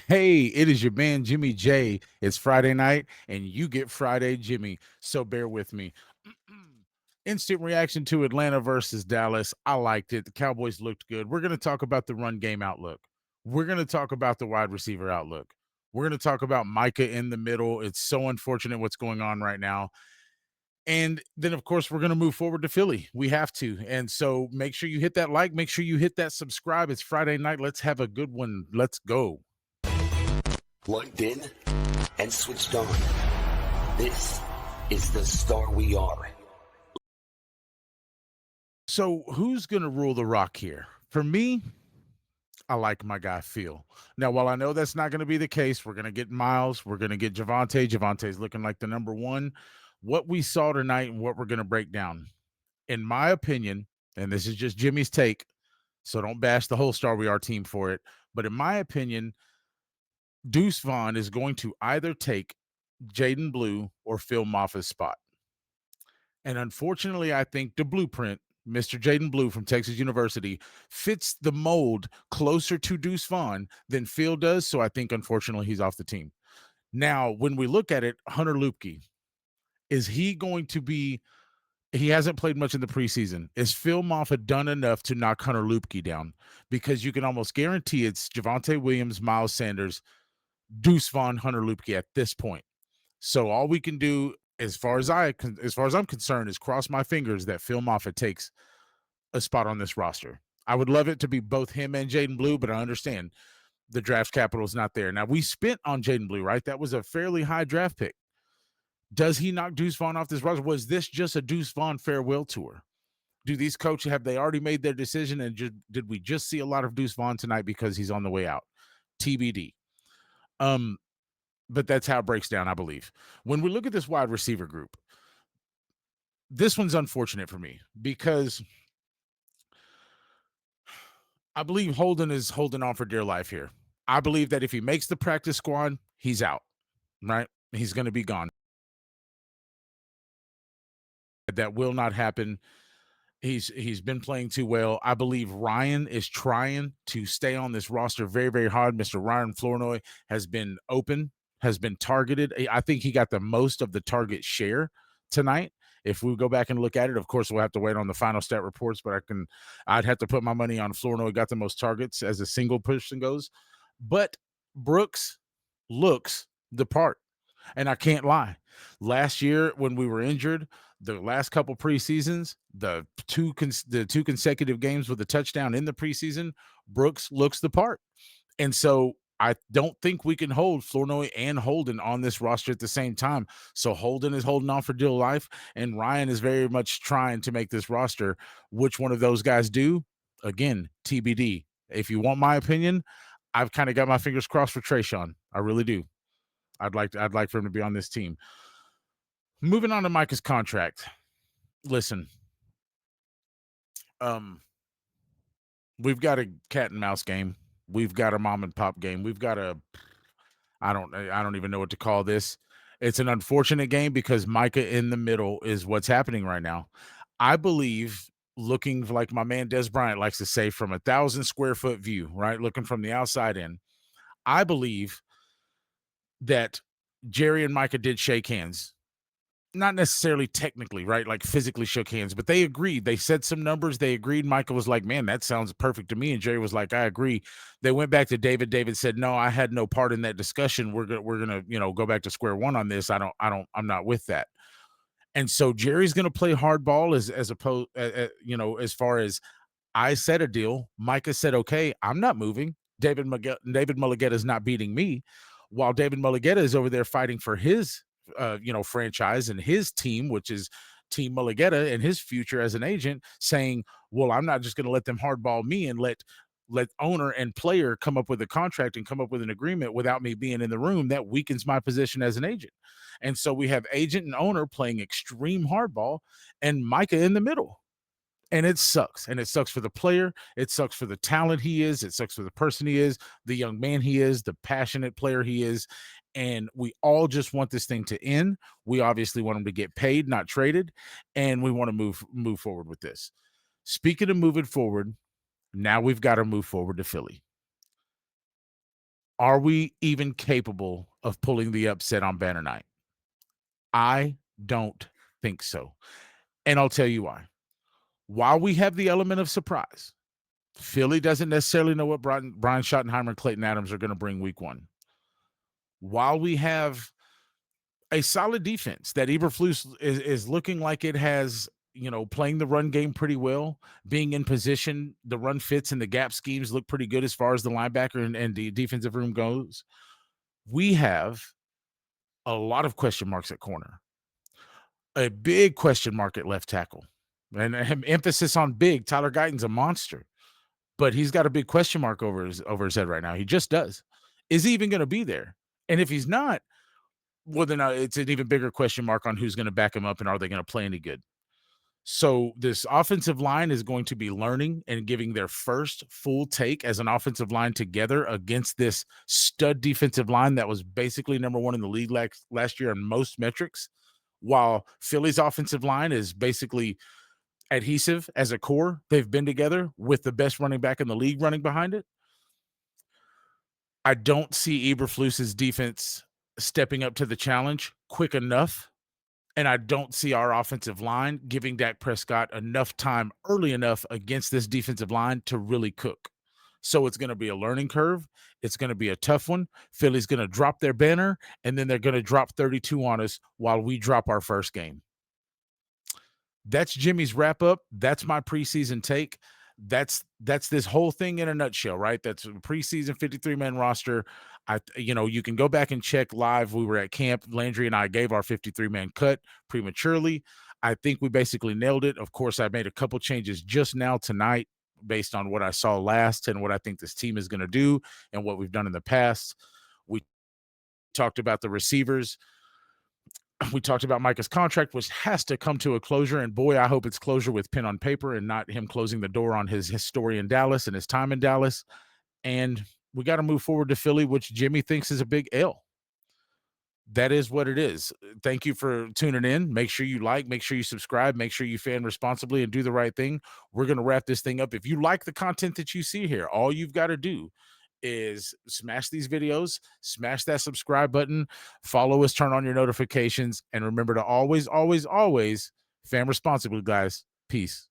Hey, it is your man Jimmy J. It's Friday night, and you get Friday Jimmy. So bear with me. Instant reaction to Atlanta versus Dallas. I liked it. The Cowboys looked good. We're going to talk about the run game outlook. We're going to talk about the wide receiver outlook. We're going to talk about Micah in the middle. It's so unfortunate what's going on right now. And then, of course, we're going to move forward to Philly. We have to. And so make sure you hit that like. Make sure you hit that subscribe. It's Friday night. Let's have a good one. Let's go. Plugged in and switched on. This is the Star We Are. So who's going to rule the rock here? For me, I like my guy Phil. Now, while I know that's not going to be the case, we're going to get Miles. We're going to get Javonte. Javonte's looking like the number one. What we saw tonight and what we're going to break down, in my opinion, and this is just Jimmy's take, so don't bash the whole Star We Are team for it. But in my opinion, Deuce Vaughn is going to either take Jaydon Blue or Phil Mafah's spot. And unfortunately, I think the blueprint, Mr. Jaydon Blue from Texas University, fits the mold closer to Deuce Vaughn than Phil does. So I think, unfortunately, he's off the team. Now, when we look at it, Hunter Lupke, is he going to be – he hasn't played much in the preseason. Is Phil Mafah done enough to knock Hunter Lupke down? Because you can almost guarantee it's Javonte Williams, Miles Sanders, Deuce Vaughn, Hunter Lupke at this point. So all we can do, as far as I'm concerned, is cross my fingers that Phil Mafah takes a spot on this roster. I would love it to be both him and Jaydon Blue, but I understand the draft capital is not there. Now, we spent on Jaydon Blue, right? That was a fairly high draft pick. Does he knock Deuce Vaughn off this roster? Was this just a Deuce Vaughn farewell tour? Do these coaches, have they already made their decision, and did we just see a lot of Deuce Vaughn tonight because he's on the way out? TBD. But that's how it breaks down, I believe. When we look at this wide receiver group, this one's unfortunate for me because I believe Holden is holding on for dear life here. I believe that if he makes the practice squad, he's out, right? He's going to be gone. That will not happen. He's been playing too well. I believe Ryan is trying to stay on this roster very, very hard. Mr. Ryan Flournoy has been open, has been targeted. I think he got the most of the target share tonight. If we go back and look at it, of course, we'll have to wait on the final stat reports, but I'd have to put my money on Flournoy got the most targets as a single person goes. But Brooks looks the part. And I can't lie. Last year, when we were injured, the last couple preseasons, the two consecutive games with a touchdown in the preseason, Brooks looks the part. And so I don't think we can hold Flournoy and Holden on this roster at the same time. So Holden is holding on for dear life, and Ryan is very much trying to make this roster. Which one of those guys do? Again, TBD. If you want my opinion, I've kind of got my fingers crossed for Traeshon. I really do. I'd like for him to be on this team. Moving on to Micah's contract. Listen, we've got a cat and mouse game. We've got a mom and pop game. We've got a I don't even know what to call this. It's an unfortunate game because Micah in the middle is what's happening right now. I believe, looking like my man Des Bryant likes to say, from 1,000 square foot view, right? Looking from the outside in, I believe that Jerry and Micah did shake hands. Not necessarily technically, right? Like physically shook hands, but they agreed. They said some numbers. They agreed. Michael was like, man, that sounds perfect to me. And Jerry was like, I agree. They went back to David. David said, no, I had no part in that discussion. We're going to, go back to square one on this. I'm not with that. And so Jerry's going to play hardball as opposed, as far as I said a deal. Micah said, okay, I'm not moving. David Mulligetta is not beating me, while David Mulligetta is over there fighting for his franchise and his team, which is Team Mulligetta, and his future as an agent, saying, well, I'm not just going to let them hardball me and let owner and player come up with a contract and come up with an agreement without me being in the room. That weakens my position as an agent. And so we have agent and owner playing extreme hardball and Micah in the middle. And it sucks. And it sucks for the player. It sucks for the talent he is. It sucks for the person he is, the young man he is, the passionate player he is. And we all just want this thing to end. We obviously want him to get paid, not traded. And we want to move forward with this. Speaking of moving forward, now we've got to move forward to Philly. Are we even capable of pulling the upset on banner night? I don't think so. And I'll tell you why. While we have the element of surprise, Philly doesn't necessarily know what Brian Schottenheimer and Clayton Adams are going to bring week one. While we have a solid defense that Eberflus is looking like it has, playing the run game pretty well, being in position, the run fits and the gap schemes look pretty good as far as the linebacker and the defensive room goes. We have a lot of question marks at corner, a big question mark at left tackle, and emphasis on big. Tyler Guyton's a monster, but he's got a big question mark over his head right now. He just does. Is he even going to be there? And if he's not, well, then it's an even bigger question mark on who's going to back him up and are they going to play any good. So this offensive line is going to be learning and giving their first full take as an offensive line together against this stud defensive line that was basically number one in the league last year on most metrics, while Philly's offensive line is basically adhesive as a core. They've been together with the best running back in the league running behind it. I don't see Eberflus's defense stepping up to the challenge quick enough. And I don't see our offensive line giving Dak Prescott enough time early enough against this defensive line to really cook. So it's going to be a learning curve. It's going to be a tough one. Philly's going to drop their banner, and then they're going to drop 32 on us while we drop our first game. That's Jimmy's wrap up. That's my preseason take. That's this whole thing in a nutshell, right? That's a preseason 53-man roster. You can go back and check live. We were at camp. Landry and I gave our 53-man cut prematurely. I think we basically nailed it. Of course, I made a couple changes just now tonight based on what I saw last and what I think this team is going to do and what we've done in the past. We talked about the receivers. We talked about Micah's contract, which has to come to a closure. And boy, I hope it's closure with pen on paper and not him closing the door on his story in Dallas and his time in Dallas. And we got to move forward to Philly, which Jimmy thinks is a big L. That is what it is. Thank you for tuning in. Make sure you like, make sure you subscribe, make sure you fan responsibly and do the right thing. We're going to wrap this thing up. If you like the content that you see here, all you've got to do is smash these videos, smash that subscribe button, follow us, turn on your notifications, and remember to always, always, always fan responsibly, guys. Peace.